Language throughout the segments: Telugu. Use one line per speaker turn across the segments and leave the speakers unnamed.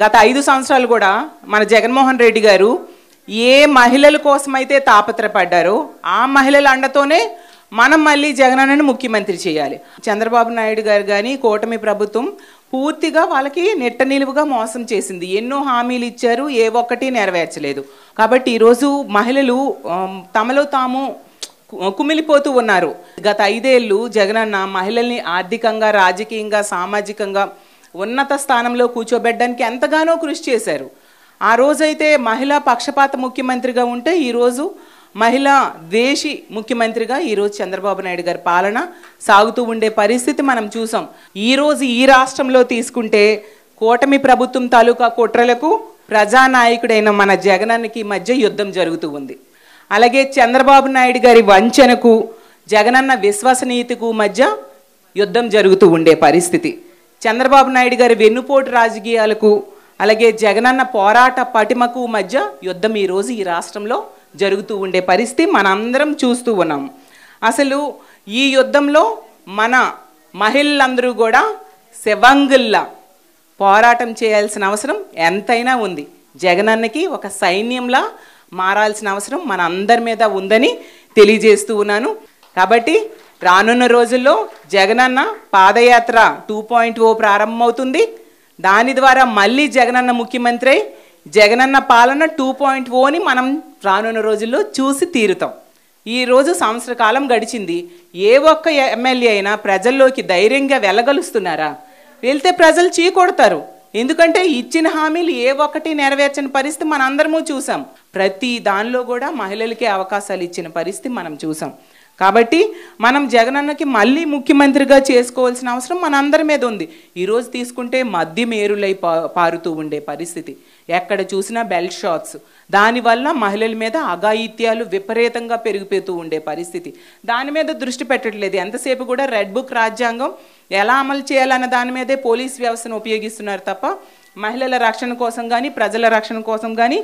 గత 5 సంవత్సరాలు కూడా మన జగన్మోహన్ రెడ్డి గారు ఏ మహిళల కోసమైతే తాపత్రపడ్డారో ఆ మహిళల అండతోనే మనం మళ్ళీ జగనన్నను ముఖ్యమంత్రి చేయాలి. చంద్రబాబు నాయుడు గారు కానీ కూటమి ప్రభుత్వం పూర్తిగా వాళ్ళకి నెట్ట నిలువుగా మోసం చేసింది. ఎన్నో హామీలు ఇచ్చారు, ఏ ఒక్కటి నెరవేర్చలేదు. కాబట్టి ఈరోజు మహిళలు తమలో తాము కుమిలిపోతూ ఉన్నారు. గత 5 ఏళ్ళు జగనన్న మహిళల్ని ఆర్థికంగా, రాజకీయంగా, సామాజికంగా ఉన్నత స్థానంలో కూర్చోబెట్టడానికి ఎంతగానో కృషి చేశారు. ఆ రోజైతే మహిళా పక్షపాత ముఖ్యమంత్రిగా ఉంటే ఈరోజు మహిళా ద్వేషి ముఖ్యమంత్రిగా ఈరోజు చంద్రబాబు నాయుడు గారి పాలన సాగుతూ ఉండే పరిస్థితి మనం చూసాం. ఈరోజు ఈ రాష్ట్రంలో తీసుకుంటే కూటమి ప్రభుత్వం తాలూకా కుట్రలకు ప్రజానాయకుడైన మన జగనన్నకి మధ్య యుద్ధం జరుగుతూ ఉంది. అలాగే చంద్రబాబు నాయుడు గారి వంచనకు జగనన్న విశ్వసనీయతకు మధ్య యుద్ధం జరుగుతూ ఉండే పరిస్థితి. చంద్రబాబు నాయుడు గారి వెన్నుపోటు రాజకీయాలకు అలాగే జగనన్న పోరాట పటిమకు మధ్య యుద్ధం ఈరోజు ఈ రాష్ట్రంలో జరుగుతూ ఉండే పరిస్థితి మనందరం చూస్తూ ఉన్నాం. అసలు ఈ యుద్ధంలో మన మహిళలందరూ కూడా శవంగుల్లా పోరాటం చేయాల్సిన అవసరం ఎంతైనా ఉంది. జగనన్నకి ఒక సైన్యంలా మారాల్సిన అవసరం మన అందరి మీద ఉందని తెలియజేస్తూ ఉన్నాను. కాబట్టి రానున్న రోజుల్లో జగనన్న పాదయాత్ర 2.0 ప్రారంభమవుతుంది. దాని ద్వారా మళ్ళీ జగనన్న ముఖ్యమంత్రి అయి జగనన్న పాలన 2.0ని మనం రానున్న రోజుల్లో చూసి తీరుతాం. ఈరోజు సంవత్సర కాలం గడిచింది. ఏ ఒక్క ఎమ్మెల్యే అయినా ప్రజల్లోకి ధైర్యంగా వెళ్ళగలుస్తున్నారా? వెళ్తే ప్రజలు చీకొడతారు. ఎందుకంటే ఇచ్చిన హామీలు ఏ ఒక్కటి నెరవేర్చని పరిస్థితి మన అందరము చూసాం. ప్రతి దానిలో కూడా మహిళలకే అవకాశాలు ఇచ్చిన పరిస్థితి మనం చూసాం. కాబట్టి మనం జగనన్నకి మళ్ళీ ముఖ్యమంత్రిగా చేసుకోవాల్సిన అవసరం మన అందరి మీద ఉంది. ఈరోజు తీసుకుంటే మద్యం ఏరులై పారుతూ ఉండే పరిస్థితి, ఎక్కడ చూసినా బెల్ట్ షాప్స్, దానివల్ల మహిళల మీద అఘాయిత్యాలు విపరీతంగా పెరిగిపోతూ ఉండే పరిస్థితి. దాని మీద దృష్టి పెట్టట్లేదు. ఎంతసేపు కూడా రెడ్ బుక్ రాజ్యాంగం ఎలా అమలు చేయాలన్న దాని మీదే పోలీస్ వ్యవస్థను ఉపయోగిస్తున్నారు తప్ప మహిళల రక్షణ కోసం కానీ ప్రజల రక్షణ కోసం కానీ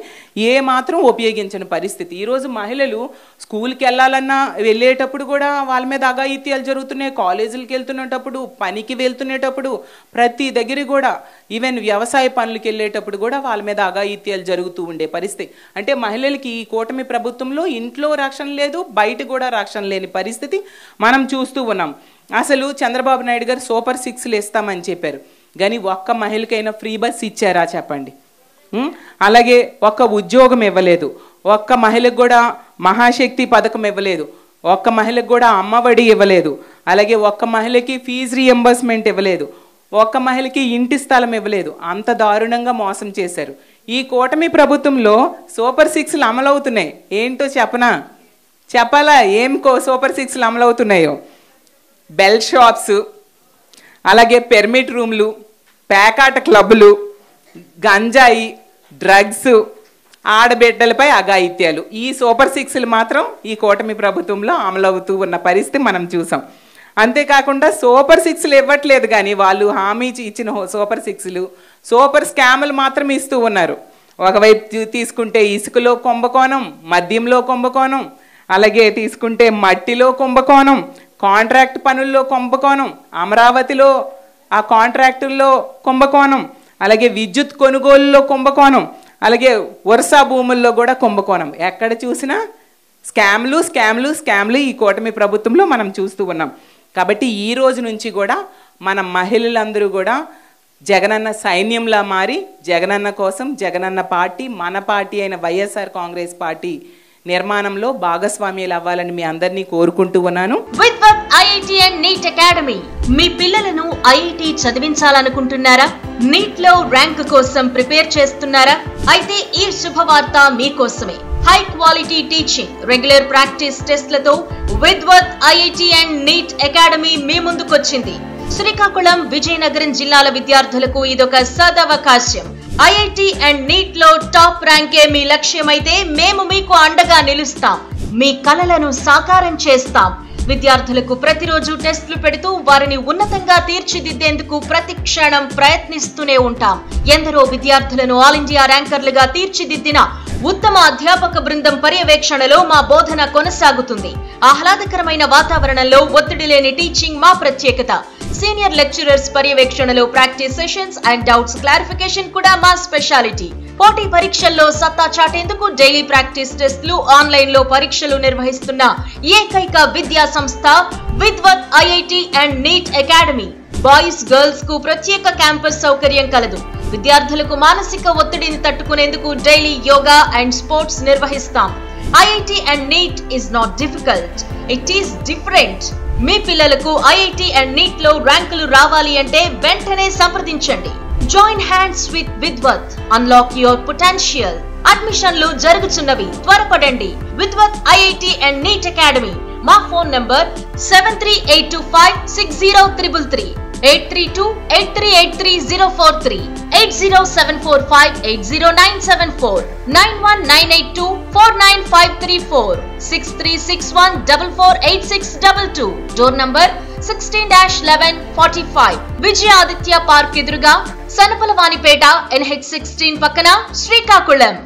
ఏ మాత్రం ఉపయోగించని పరిస్థితి. ఈరోజు మహిళలు స్కూల్కి వెళ్ళాలన్నా వెళ్ళేటప్పుడు కూడా వాళ్ళ మీద అఘాయిత్యాలు జరుగుతున్నాయి. కాలేజీలకు వెళ్తున్నప్పుడు, పనికి వెళ్తునేటప్పుడు, ప్రతి దగ్గర కూడా ఈవెన్ వ్యవసాయ పనులకు వెళ్ళేటప్పుడు కూడా వాళ్ళ మీద అఘాయిత్యాలు జరుగుతూ ఉండే పరిస్థితి. అంటే మహిళలకి ఈ కూటమి ప్రభుత్వంలో ఇంట్లో రక్షణ లేదు, బయట కూడా రక్షణ లేని పరిస్థితి మనం చూస్తూ ఉన్నాం. అసలు చంద్రబాబు నాయుడు గారు సూపర్ 6లు ఇస్తామని చెప్పారు, కానీ ఒక్క మహిళకైనా ఫ్రీ బస్ ఇచ్చారా చెప్పండి? అలాగే ఒక్క ఉద్యోగం ఇవ్వలేదు, ఒక్క మహిళకు కూడా మహాశక్తి పథకం ఇవ్వలేదు, ఒక్క మహిళకు కూడా అమ్మఒడి ఇవ్వలేదు, అలాగే ఒక్క మహిళకి ఫీజు రీఎంబర్స్మెంట్ ఇవ్వలేదు, ఒక్క మహిళకి ఇంటి స్థలం ఇవ్వలేదు. అంత దారుణంగా మోసం చేశారు. ఈ కూటమి ప్రభుత్వంలో సూపర్ 6లు అమలవుతున్నాయి. ఏంటో చెప్పాలా? ఏం సూపర్ 6లు అమలవుతున్నాయో? బెల్ షాప్స్, అలాగే పెర్మిట్ రూమ్లు, పేకాట క్లబ్బులు, గంజాయి, డ్రగ్స్, ఆడబిడ్డలపై అఘాయిత్యాలు, ఈ సూపర్ 6లు మాత్రం ఈ కూటమి ప్రభుత్వంలో అమలవుతూ ఉన్న పరిస్థితి మనం చూసాం. అంతేకాకుండా సూపర్ 6లు ఇవ్వట్లేదు, కానీ వాళ్ళు హామీ ఇచ్చిన సూపర్ 6లు సూపర్ స్కాములు మాత్రం ఇస్తూ ఉన్నారు. ఒకవైపు తీసుకుంటే ఇసుకలో కుంభకోణం, మద్యంలో కుంభకోణం, అలాగే తీసుకుంటే మట్టిలో కుంభకోణం, కాంట్రాక్ట్ పనుల్లో కుంభకోణం, అమరావతిలో ఆ కాంట్రాక్టుల్లో కుంభకోణం, అలాగే విద్యుత్ కొనుగోలులో కుంభకోణం, అలాగే వరుస భూముల్లో కూడా కుంభకోణం. ఎక్కడ చూసినా స్కామ్లు స్కామ్లు స్కామ్లు ఈ కూటమి ప్రభుత్వంలో మనం చూస్తూ ఉన్నాం. కాబట్టి ఈ రోజు నుంచి కూడా మన మహిళలందరూ కూడా జగనన్న సైన్యంలా మారి జగనన్న కోసం, జగనన్న పార్టీ, మన పార్టీ అయిన వైఎస్ఆర్ కాంగ్రెస్ పార్టీ నిర్మాణంలో భాగస్వామ్యాలు అవ్వాలని మీ అందరినీ కోరుకుంటూ ఉన్నాను.
Vidwat IIT and NEET academy మీ పిల్లలను ఐఐటి చదివించాలనుకుంటున్నారా? నీట్ లో ర్యాంక్ కోసం ప్రిపేర్ చేస్తున్నారా? అయితే ఈ శుభవార్త మీకోసమే. High quality teaching, regular practice టెస్ట్లతో Vidwat IIT and NEET academy మీ ముందుకొచ్చింది. శ్రీకాకుళం, విజయనగరం జిల్లాల విద్యార్థులకు ఇదొక సదవకాశం. ఐఐటి అండ్ నీట్ లో టాప్ ర్యాంకే మీ లక్ష్యమైతే మేము మీకు అండగా నిలుస్తాం. మీ కలలను సాకారం చేస్తాం. విద్యార్థులకు ప్రతిరోజు టెస్టులు పెడుతూ వారిని ఉన్నతంగా తీర్చిదిద్దేందుకు ప్రతి క్షణం ప్రయత్నిస్తూనే ఉంటాం. ఎందరో విద్యార్థులను ఆల్ ఇండియా ర్యాంకర్లుగా తీర్చిదిద్దిన ఉత్తమ అధ్యాపక బృందం పర్యవేక్షణలో మా బోధన కొనసాగుతుంది. ఆహ్లాదకరమైన వాతావరణంలో ఒత్తిడి లేని టీచింగ్ మా ప్రత్యేకత. సీనియర్ లెక్చరర్స్ పర్యవేక్షణలో practice sessions and doubts clarification కూడా మా స్పెషాలిటీ. పోటీ పరీక్షల్లో సత్తా చాటేందుకు డైలీ ప్రాక్టీస్ టెస్టులు, ఆన్లైన్ లో పరీక్షలు నిర్వహిస్తున్న ఏకైక విద్యా సంస్థ Vidwat IIT and NEET academy. Boys girls కు ప్రత్యేక క్యాంపస్ సౌకర్యం కలదు. విద్యార్థులకు మానసిక ఒత్తిడిని తట్టుకునేందుకు డైలీ యోగా అండ్ స్పోర్ట్స్ నిర్వహిస్తాం. IIT and NEET is not difficult, it is different. మీ పిల్లలకు ఐఐటి అండ్ నీట్ లో ర్యాంకులు రావాలి అంటే వెంటనే సంప్రదించండి. Join hands with Vidwat, unlock your potential. అడ్మిషన్లు జరుగుతున్నవి, త్వరపడండి. Vidwat IIT and NEET academy. మా phone number 7382560333, 8328383043, 8074580974, 9198249534, 6361448622. Door number 16-1145. Vijayaditya park ఎదురుగా, సనపలవానిపేట, NH16 పక్కన, శ్రీకాకుళం.